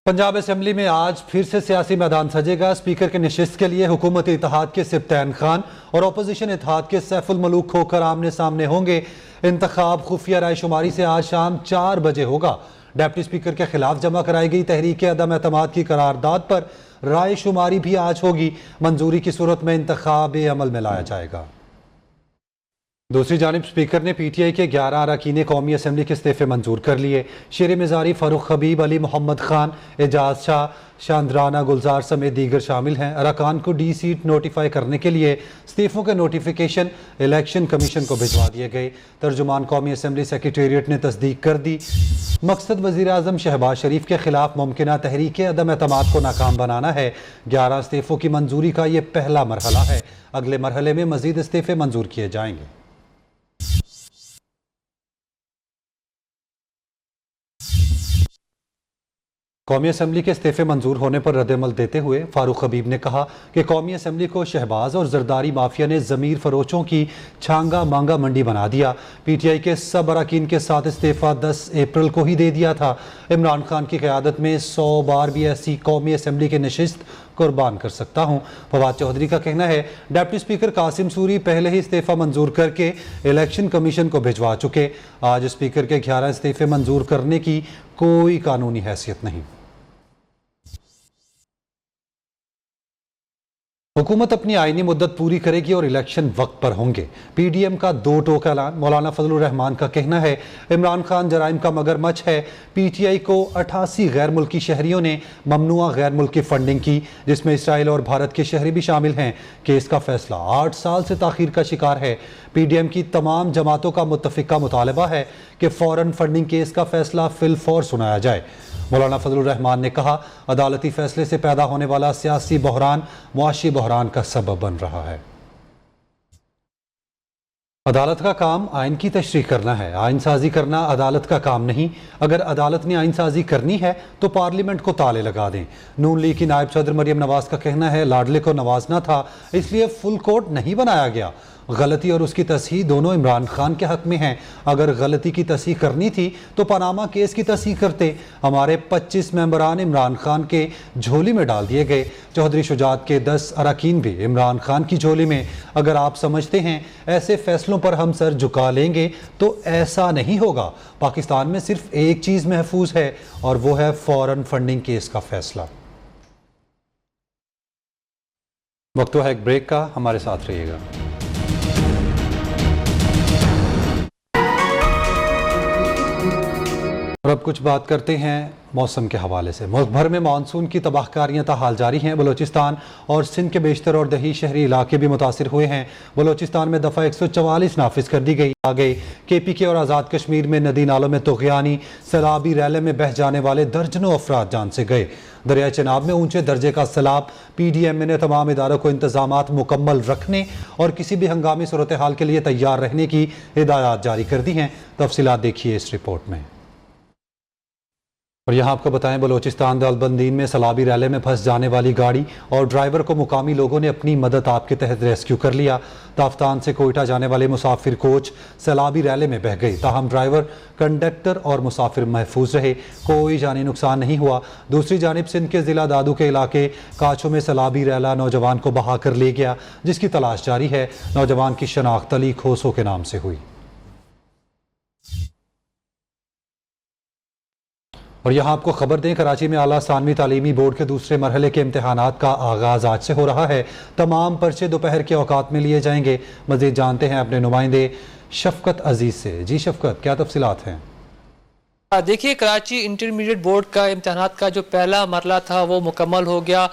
Punjab assembly में आज फिर से सियासी मैदान सजेगा। स्पीकर की नशिस्त के लिए हुकूमती इत्तेहाद के सिब्तैन खान और अपोजिशन इत्तेहाद के सैफुल मलूक होकर आमने सामने होंगे। इंतखाब खुफिया रायशुमारी से आज शाम 4 बजे होगा। डिप्टी स्पीकर के खिलाफ जमा कराई गई तहरीक अदम एतमाद की करारदाद पर रायशुमारी भी आज होगी। मंजूरी की सूरत में इंतखाब अमल में लाया जाएगा। दूसरी जानिब स्पीकर ने PTI के 11 अरकान कौमी असम्बली के इस्तीफे मंजूर कर लिए। शेर मिजारी, फारूक हबीब, अली मोहम्मद खान, एजाज शाह, शांदराना गुलजार समेत दीगर शामिल हैं। अरकान को डी सीट नोटिफाई करने के लिए इस्तीफों के नोटिफिकेशन इलेक्शन कमीशन को भिजवा दिए गए। तर्जुमान कौमी असम्बली सेक्रेटेरिएट ने तस्दीक कर दी। मकसद वज़ीर आज़म शहबाज शरीफ के खिलाफ मुमकिना तहरीक अदम एतमाद को नाकाम बनाना है। 11 इस्तीफों की मंजूरी का ये पहला मरहला है। अगले मरहले में मजीद इस्तीफे मंजूर किए जाएंगे। कौमी असम्बली के इस्तीफे मंजूर होने पर रद्दमल देते हुए फारूक हबीब ने कहा कि कौमी असम्बली को शहबाज और जरदारी माफिया ने ज़मीर फरोशों की छांगा मांगा मंडी बना दिया। PTI के सब अरकान के साथ इस्तीफा 10 अप्रैल को ही दे दिया था। इमरान खान की क़यादत में 100 बार भी ऐसी कौमी असम्बली की नशिस्त कुर्बान कर सकता हूँ। फवाद चौधरी का कहना है डिप्टी स्पीकर कासिम सूरी पहले ही इस्तीफा मंजूर करके इलेक्शन कमीशन को भिजवा चुके। आज स्पीकर के 11 इस्तीफे मंजूर करने की कोई कानूनी हैसियत नहीं। हुकूमत अपनी आईनी मुद्दत पूरी करेगी और इलेक्शन वक्त पर होंगे। PDM का 2 टोक ऐलान। मौलाना फजलुर रहमान का कहना है इमरान खान जराइम का मगरमच्छ है। PTI को 88 गैर मुल्की शहरियों ने ममनुआ गैर मुल्की फंडिंग की, जिसमें इसराइल और भारत के शहरी भी शामिल हैं। केस का फैसला 8 साल से ताखीर का शिकार है। PDM की तमाम जमातों का मुत्तफिका मुतालबा है कि फौरन फंडिंग केस का फैसला फिलफौर सुनाया जाए। मौलाना फजलुर रहमान ने कहा अदालती फैसले से पैदा होने वाला सियासी बहरान मुआशी बहरान का सबब बन रहा है। अदालत का काम आइन की तशरीह करना है, आइन साजी करना अदालत का काम नहीं। अगर अदालत ने आइन साजी करनी है तो पार्लियामेंट को ताले लगा दें। नून लीग की नायब सदर मरियम नवाज का कहना है लाडले को नवाजना था, इसलिए फुल कोर्ट नहीं बनाया गया। गलती और उसकी तस्हीह दोनों इमरान खान के हक में हैं। अगर गलती की तस्हीह करनी थी तो पनामा केस की तस्हीह करते। हमारे 25 मेंबरान इमरान खान के झोली में डाल दिए गए। चौधरी शुजात के 10 अरकान भी इमरान खान की झोली में। अगर आप समझते हैं ऐसे फैसलों पर हम सर झुका लेंगे तो ऐसा नहीं होगा। पाकिस्तान में सिर्फ एक चीज़ महफूज है और वो है फौरन फंडिंग केस का फैसला। वक्त है एक ब्रेक का, हमारे साथ रहिएगा। और अब कुछ बात करते हैं मौसम के हवाले से। मुल्क भर में मानसून की तबाहकारियाँ ताहाल जारी हैं। बलोचिस्तान और सिंध के बेशतर और दही शहरी इलाके भी मुतासिर हुए हैं। बलोचिस्तान में दफ़ा 144 नाफिज कर दी गई। आगे KPK और आज़ाद कश्मीर में नदी नालों में तुग़यानी सैलाबी रैले में बह जाने वाले दर्जनों अफराद जान से गए। दरिया चनाब में ऊंचे दर्जे का सैलाब। PDM ने तमाम इदारों को इंतजामात मुकम्मल रखने और किसी भी हंगामी सूरत हाल के लिए तैयार रहने की हिदायत जारी कर दी हैं। तफसीलात देखिए इस रिपोर्ट में। और यहाँ आपको बताएं बलोचिस्तान दालबंदीन में सैलाबी रैले में फंस जाने वाली गाड़ी और ड्राइवर को मुकामी लोगों ने अपनी मदद आप के तहत रेस्क्यू कर लिया। ताफ्तान से कोयटा जाने वाले मुसाफिर कोच सैलाबी रैले में बह गई, ताहम ड्राइवर, कंडक्टर और मुसाफिर महफूज रहे। कोई जानी नुकसान नहीं हुआ। दूसरी जानिब सिंध के ज़िला दादू के इलाके काछों में सैलाबी रैला नौजवान को बहा कर ले गया, जिसकी तलाश जारी है। नौजवान की शनाख्त अली खोसो के नाम से हुई। और यहाँ आपको खबर दें कराची में आला सानवी तालीमी बोर्ड के दूसरे मरहले के इम्तहानात का आगाज़ आज से हो रहा है। तमाम पर्चे दोपहर के औकात में लिए जाएंगे। मज़ीद जानते हैं अपने नुमाइंदे शफकत अजीज़ से। जी शफकत, क्या तफसीलात हैं? देखिए, कराची इंटरमीडिएट बोर्ड का इम्तहानात का जो पहला मरला था वो मुकम्मल हो गया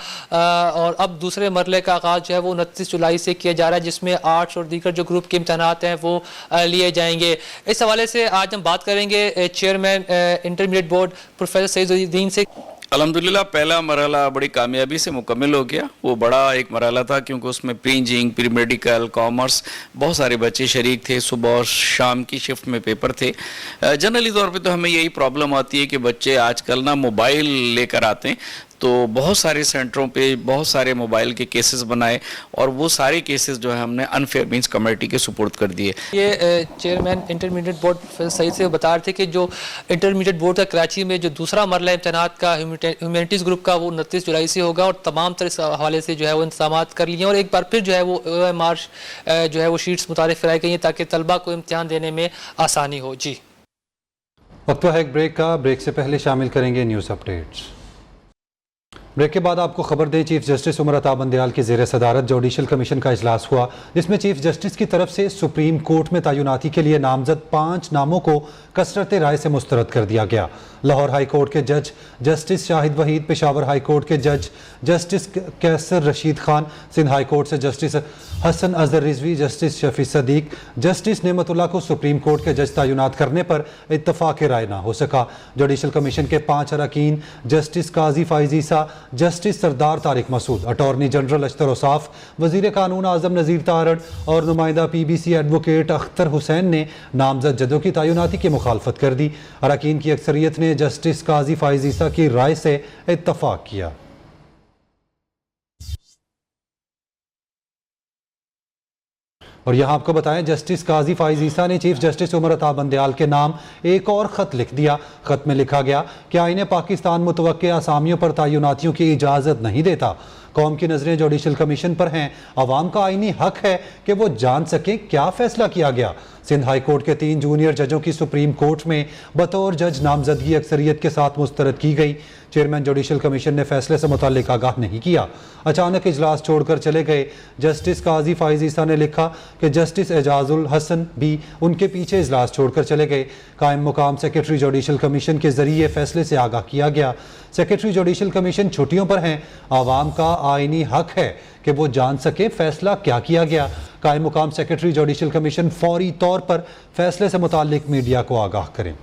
और अब दूसरे मरले का आगाज़ जो है वो 29 जुलाई से किया जा रहा है, जिसमें आर्ट्स और दीगर जो ग्रुप के इम्तहानात हैं वो लिए जाएंगे। इस हवाले से आज हम बात करेंगे chairman intermediate board professor Saeeduddin से। अल्हम्दुलिल्लाह पहला मरहला बड़ी कामयाबी से मुकम्मल हो गया। वो बड़ा एक मरहला था क्योंकि उसमें pre engineering, pre medical, commerce बहुत सारे बच्चे शरीक थे। सुबह और शाम की शिफ्ट में पेपर थे। जनरली तौर पे तो हमें यही प्रॉब्लम आती है कि बच्चे आजकल ना मोबाइल लेकर आते हैं, तो बहुत सारे सेंटरों पे बहुत सारे मोबाइल के केसेस बनाए और वो सारे केसेस जो है हमने अनफेयर मींस कमेटी के सुपुर्द कर दिए। ये चेयरमैन इंटरमीडिएट बोर्ड सही से बता रहे थे कि जो इंटरमीडिएट बोर्ड का कराची में जो दूसरा मरला इम्तहानात का ह्यूमैनिटीज़ ग्रुप का वो 29 जुलाई से होगा और तमाम तरह इस हवाले से जो है वो इंतजाम कर लिए और एक बार फिर जो है वो OMR जो है वो शीट्स मुतारिफ कराई गई हैं ताकि तलबा को इम्तिहान देने में आसानी हो। जी वक्त है एक ब्रेक का। ब्रेक से पहले शामिल करेंगे न्यूज़ अपडेट्स। ब्रेक के बाद आपको खबर दें, चीफ जस्टिस उमर अता बंदयाल की ज़ेर सदारत जुडिशल कमीशन का इजलास हुआ, जिसमें चीफ जस्टिस की तरफ से सुप्रीम कोर्ट में तैनाती के लिए नामजद 5 नामों को कसरत राय से मुस्तरद कर दिया गया। लाहौर हाई कोर्ट के जज justice Shahid Waheed, Peshawar high court के जज justice Qaiser Rasheed Khan, Sindh high court से justice Hasan Azhar Rizvi, justice Shafi Sadiq, justice Naimatullah को सुप्रीम कोर्ट के जज तैनात करने पर इत्तफाक राय ना हो सका। जुडिशल कमीशन के 5 अरकान जस्टिस काजी फाइज ईसा, जस्टिस सरदार तारिक मसूद, अटॉर्नी जनरल अख्तर औसाफ, वजीर कानून आजम नज़ीर तारड़ और नुमाइंदा PBC एडवोकेट अख्तर हुसैन ने नामजद जजों की तैनाती की मुखालफत कर दी। अरकान की अक्सरियत ने जस्टिस काजी फाइज ईसा की राय से इत्तफाक किया। और यहाँ आपको बताएं, जस्टिस काजी फाइज ईसा ने चीफ जस्टिस उमर अता बंदयाल के नाम एक और ख़त लिख दिया। ख़त में लिखा गया कि आईन पाकिस्तान मुतवक्के असामियों पर तैनातियों की इजाज़त नहीं देता। कौम की नज़रें जुडिशल कमीशन पर हैं। अवाम का आईनी हक है कि वो जान सकें क्या फैसला किया गया। सिंध हाई कोर्ट के 3 जूनियर जजों की सुप्रीम कोर्ट में बतौर जज नामजदगी अक्सरियत के साथ मुस्तरद की गई। चेयरमैन जुडिशल कमीशन ने फैसले से मुताल्लिक आगाह नहीं किया। अचानक इजलास छोड़कर चले गए। जस्टिस काजी फाइज ईसा ने लिखा कि जस्टिस एजाजुल हसन भी उनके पीछे इजलास छोड़कर चले गए। कायम मुकाम सेक्रेटरी जुडिशल कमीशन के जरिए फैसले से आगाह किया गया। सेक्रेटरी जुडिशल कमीशन छुट्टियों पर हैं। आवाम का आईनी हक है कि वो जान सके फैसला क्या किया गया। कायम मुकाम सेक्रेटरी जुडिशल कमीशन फौरी तौर पर फैसले से मुताल्लिक मीडिया को आगाह करें।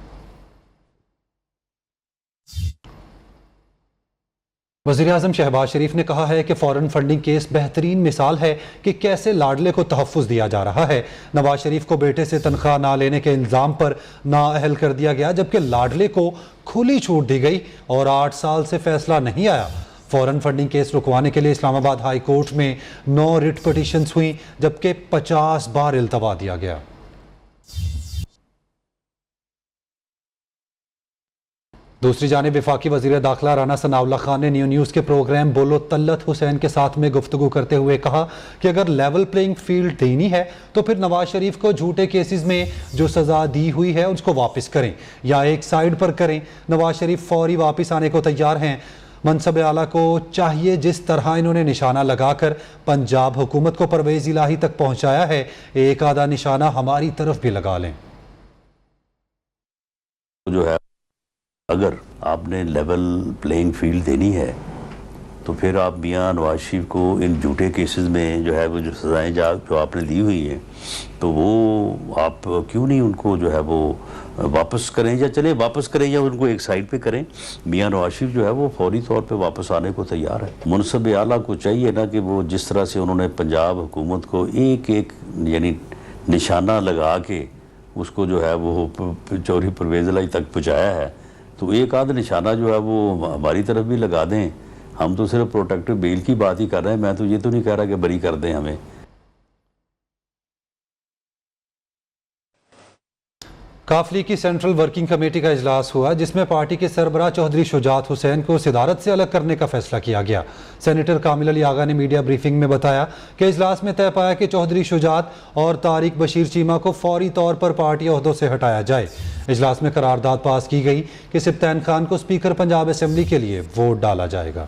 वज़ीर आज़म शहबाज शरीफ ने कहा है कि फ़ॉरेन फंडिंग केस बेहतरीन मिसाल है कि कैसे लाडले को तहफ़्फ़ुज़ दिया जा रहा है। नवाज शरीफ को बेटे से तनख्वाह ना लेने के इल्ज़ाम पर नाअहल कर दिया गया, जबकि लाडले को खुली छूट दी गई और 8 साल से फैसला नहीं आया। फ़ॉरेन फंडिंग केस रुकवाने के लिए इस्लामाबाद हाई कोर्ट में 9 रिट पटिशन्स हुई, जबकि 50 बार इल्तवा दिया गया। दूसरी जानिब वफाकी वज़ीर दाखिला राना सनाउल्लाह खान ने न्यूज़ के प्रोग्राम बोलो तल्लत हुसैन के साथ में गुफ्तगू करते हुए कहा कि अगर लेवल प्लेइंग फील्ड देनी है तो फिर नवाज शरीफ को झूठे केसेस में जो सज़ा दी हुई है उसको वापस करें या एक साइड पर करें। नवाज शरीफ फौरी वापस आने को तैयार हैं। मनसब आला को चाहिए जिस तरह इन्होंने निशाना लगाकर पंजाब हुकूमत को परवेज़ इलाही तक पहुँचाया है, एक आधा निशाना हमारी तरफ भी लगा लें। जो है अगर आपने लेवल प्लेइंग फील्ड देनी है तो फिर आप मियां नवाज शरीफ को इन झूठे केसेस में जो है वो जो सज़ाएं जो आपने दी हुई हैं तो वो आप क्यों नहीं उनको जो है वो वापस करें या चले वापस करें या उनको एक साइड पे करें। मियां नवाज शरीफ जो है वो फौरी तौर पे वापस आने को तैयार है। मुनसब आला को चाहिए ना कि वो जिस तरह से उन्होंने पंजाब हुकूमत को एक एक यानी निशाना लगा के उसको जो है वो चौधरी परवेज़ इलाही तक पहुँचाया है, तो एक आध निशाना जो है वो हमारी तरफ भी लगा दें। हम तो सिर्फ प्रोटेक्टिव बेल की बात ही कर रहे हैं, मैं तो ये तो नहीं कह रहा कि बरी कर दें हमें। काफली की सेंट्रल वर्किंग कमेटी का इजलास हुआ, जिसमें पार्टी के सरबराह चौधरी शुजात हुसैन को सदारत से अलग करने का फैसला किया गया। सेनेटर कामिल अली आगा ने मीडिया ब्रीफिंग में बताया कि इजलास में तय पाया कि चौधरी शुजात और तारिक बशीर चीमा को फौरी तौर पर पार्टी ओहदों से हटाया जाए। इजलास में करारदाद पास की गई कि सिप्तान खान को स्पीकर पंजाब असेंबली के लिए वोट डाला जाएगा।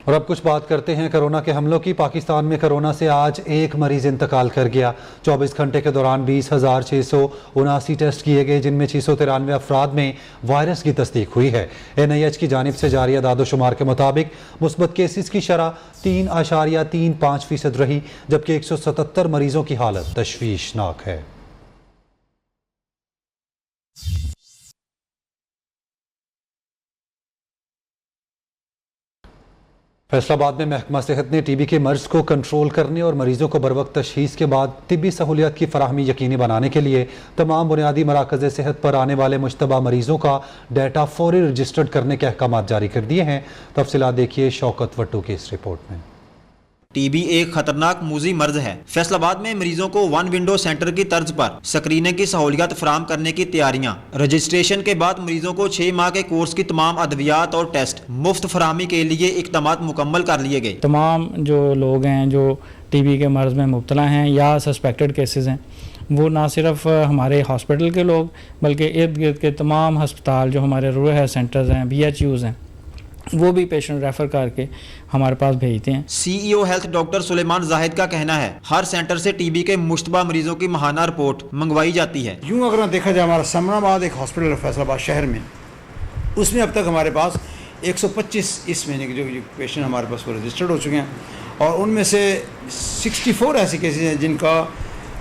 और अब कुछ बात करते हैं कोरोना के हमलों की। पाकिस्तान में कोरोना से आज एक मरीज इंतकाल कर गया। 24 घंटे के दौरान 20,679 टेस्ट किए गए, जिनमें 693 अफराद में वायरस की तस्दीक हुई है। NIH की जानिब से जारी आदादोशुमार के मुताबिक मुस्बत केसेस की शरह 3.35% रही, जबकि 177 मरीजों की हालत तशवीशनाक है। फैसलाबाद में महकमा सेहत ने टीबी के मर्ज को कंट्रोल करने और मरीजों को बरवक्त तशखीस के बाद तिब्बी सहूलियत की फराहमी यकीनी बनाने के लिए तमाम बुनियादी मराकज़ सेहत पर आने वाले मुश्तबा मरीजों का डाटा फौरी रजिस्टर्ड करने के अहकाम जारी कर दिए हैं। तफसीलात देखिए शौकत वट्टू की इस रिपोर्ट में। टीबी एक खतरनाक मूजी मर्ज है। फैसलाबाद में मरीजों को वन विंडो सेंटर की तर्ज पर स्क्रीनिंग की सहूलियत फराम करने की तैयारियां। रजिस्ट्रेशन के बाद मरीजों को 6 माह के कोर्स की तमाम अद्वियात और टेस्ट मुफ्त फराहमी के लिए इक़दामात मुकम्मल कर लिए गए। तमाम जो लोग हैं जो टीबी के मर्ज में मुब्तला हैं या सस्पेक्टेड केसेस हैं, वो ना सिर्फ हमारे हॉस्पिटल के लोग बल्कि इर्द गिर्द के तमाम हस्पताल जो हमारे रूरल हेल्थ सेंटर्स हैं, BHUs हैं, वो भी पेशेंट रेफर करके हमारे पास भेजते हैं। CEO health doctor Suleman Zahid का कहना है हर सेंटर से टीबी के मुश्तबा मरीजों की माहाना रिपोर्ट मंगवाई जाती है। यूँ अगर देखा जाए हमारा समनाबाद एक हॉस्पिटल है फैसलाबाद शहर में, उसमें अब तक हमारे पास 125 इस महीने के जो पेशेंट हमारे पास वो रजिस्टर्ड हो चुके हैं और उनमें से 64 ऐसे केसेज हैं जिनका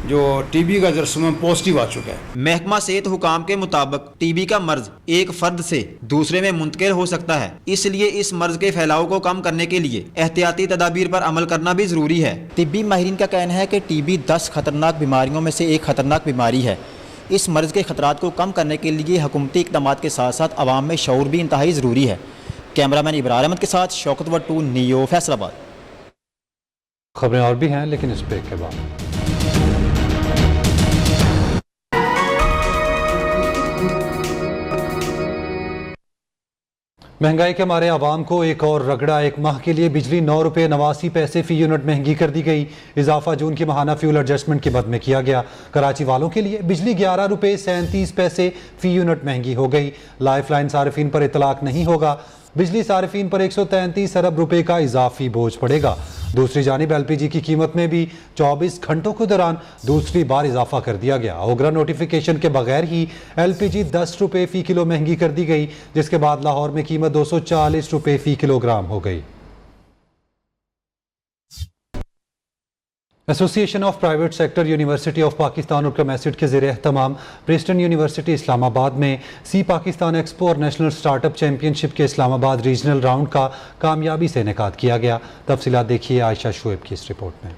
जो टीबी का जरसुम पॉजिटिव आ चुका है। महकमा सेहत हुकाम के मुताबिक टीबी का मर्ज एक फर्द से दूसरे में मुंतकिल हो सकता है, इसलिए इस मर्ज के फैलाव को कम करने के लिए एहतियाती तदाबीर पर अमल करना भी जरूरी है। तिब्बी माहिरीन का कहना है कि टीबी 10 खतरनाक बीमारियों में से एक खतरनाक बीमारी है। इस मर्ज के खतरात को कम करने के लिए हुकूमती इक़दाम के साथ साथ अवाम में शऊर भी इंतहाई ज़रूरी है। कैमरामैन इब्रार अहमद के साथ शौकत वट्टू, नियो, फैसलाबाद। खबरें और भी हैं लेकिन इस ब्रेक के बाद। महंगाई के मारे आवाम को एक और रगड़ा। एक माह के लिए बिजली 9 रुपये 89 पैसे फी यूनिट महंगी कर दी गई। इजाफा जून की माहाना फ्यूल एडजस्टमेंट के बद में किया गया। कराची वालों के लिए बिजली 11 रुपये 37 पैसे फी यूनिट महंगी हो गई। लाइफ लाइन सार्फिन पर इतलाक नहीं होगा। बिजली सार्फिन पर 133 अरब रुपए का इजाफी बोझ पड़ेगा। दूसरी जानिब LPG की कीमत में भी 24 घंटों के दौरान दूसरी बार इजाफा कर दिया गया। ओगरा नोटिफिकेशन के बगैर ही LPG 10 रुपये फ़ी किलो महंगी कर दी गई, जिसके बाद लाहौर में कीमत 240 रुपये फ़ी किलोग्राम हो गई। Association of private sector university of Pakistan और कमेसिट के ज़ेर एहतमाम प्रिस्टन यूनिवर्सिटी इस्लामाबाद में सी पाकिस्तान एक्सपो और नेशनल स्टार्टअप चैम्पियनशिप के इस्लामाबाद रीजनल राउंड का कामयाबी से इनेकाद किया गया। तफसीलात देखिए आयशा शुएब की इस रिपोर्ट में।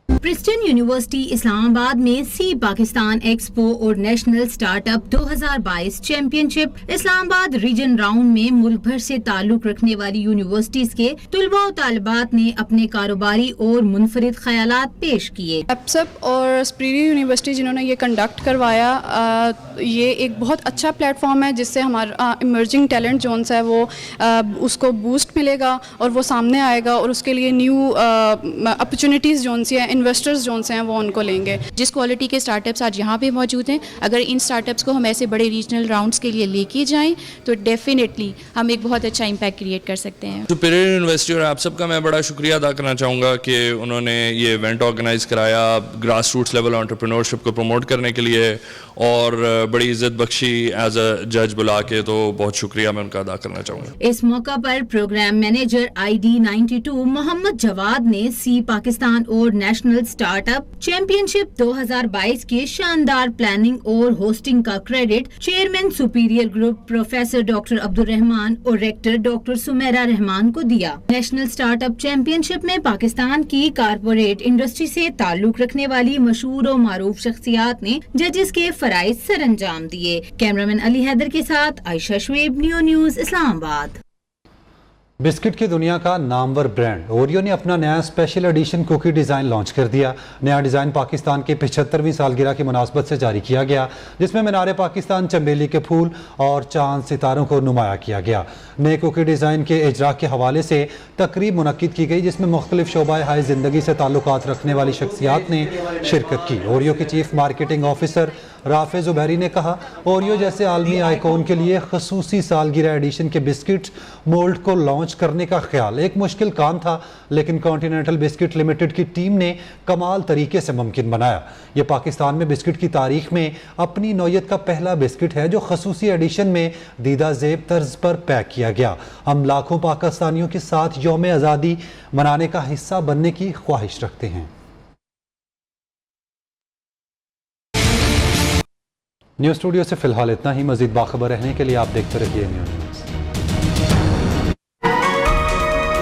प्रिस्टन यूनिवर्सिटी इस्लामाबाद में सी पाकिस्तान एक्सपो और national startup 2022 championship Islamabad region round में मुल्क भर से ताल्लुक रखने वाली यूनिवर्सिटीज के तुलबा और तालिबात ने अपने कारोबारी और मुनफरिद ख्यालात पेश किए। एप्सप और स्प्रीरी यूनिवर्सिटी जिन्होंने ये कंडक्ट करवाया, ये एक बहुत अच्छा प्लेटफॉर्म है जिससे हमारा इमर्जिंग टैलेंट जोन है वो उसको बूस्ट मिलेगा और वो सामने आएगा और उसके लिए न्यू अपॉर्चुनिटीज़ जोन सी हैं, इन्वेस्टर्स जोन से हैं वो उनको लेंगे। जिस क्वालिटी के स्टार्टअप्स आज यहाँ पे मौजूद हैं, अगर इन स्टार्टअप्स को हम ऐसे बड़े रीजनल राउंड्स के लिए लेके जाएं तो डेफिनेटली हम एक बहुत अच्छा इम्पैक्ट क्रिएट कर सकते हैं। सुपीरियर यूनिवर्सिटी और आप सबका मैं बड़ा शुक्रिया अदा करना चाहूँगा कि उन्होंने ये इवेंट ऑर्गेनाइज कराया ग्रास रूट्स लेवल एंटरप्रेन्योरशिप को प्रमोट करने के लिए और बड़ी इज्जत बख्शी एज अ जज बुला के, तो बहुत शुक्रिया मैं उनका अदा करना चाहूँगा। इस मौका पर program manager ID 92 Mohammad Jawad ने सी पाकिस्तान और नेशनल स्टार्टअप चैंपियनशिप 2022 के शानदार प्लानिंग और होस्टिंग का credit chairman superior group professor doctor Abdul Rahman और रेक्टर डॉक्टर सुमेरा रहमान को दिया। नेशनल स्टार्टअप चैंपियनशिप में पाकिस्तान की कारपोरेट इंडस्ट्री से ताल्लुक रखने वाली मशहूर और मारूफ शख्सियात ने जजेस के फराइज सरअंजाम दिए। कैमरामैन अली हैदर के साथ Ayesha Shoaib, Neo News, Islamabad. Biscuit की दुनिया का नामवर ब्रांड ओरियो ने अपना नया special edition cookie design launch कर दिया। नया डिज़ाइन पाकिस्तान के 75वीं सालगिरह की मुनासबत से जारी किया गया, जिसमें मीनार पाकिस्तान, चंबेली के फूल और चांद सितारों को नुमाया किया गया। नए कुकी डिज़ाइन के इजरा के हवाले से तकरीब मुनक्किद की गई, जिसमें मुख्तलिफ शोबाए हाई ज़िंदगी से ताल्लुकात रखने वाली शख्सियात ने शिरकत की। ओरियो के chief marketing officer Rafe Zubairi ने कहा, ओरियो जैसे आलमी आइकॉन के लिए खसूसी सालगिरह एडिशन के बिस्किट मोल्ड को लॉन्च करने का ख्याल एक मुश्किल काम था, लेकिन कॉन्टिनेंटल बिस्किट लिमिटेड की टीम ने कमाल तरीके से मुमकिन बनाया। ये पाकिस्तान में बिस्किट की तारीख में अपनी नौयत का पहला बिस्किट है जो खसूसी एडिशन में दीदा ज़ेब तर्ज पर पैक किया गया। हम लाखों पाकिस्तानियों के साथ यौम आज़ादी मनाने का हिस्सा बनने की ख्वाहिश रखते हैं। न्यूज़ स्टूडियो से फिलहाल इतना ही। मज़ीद बाखबर रहने के लिए आप देखते रहिए न्यूज़।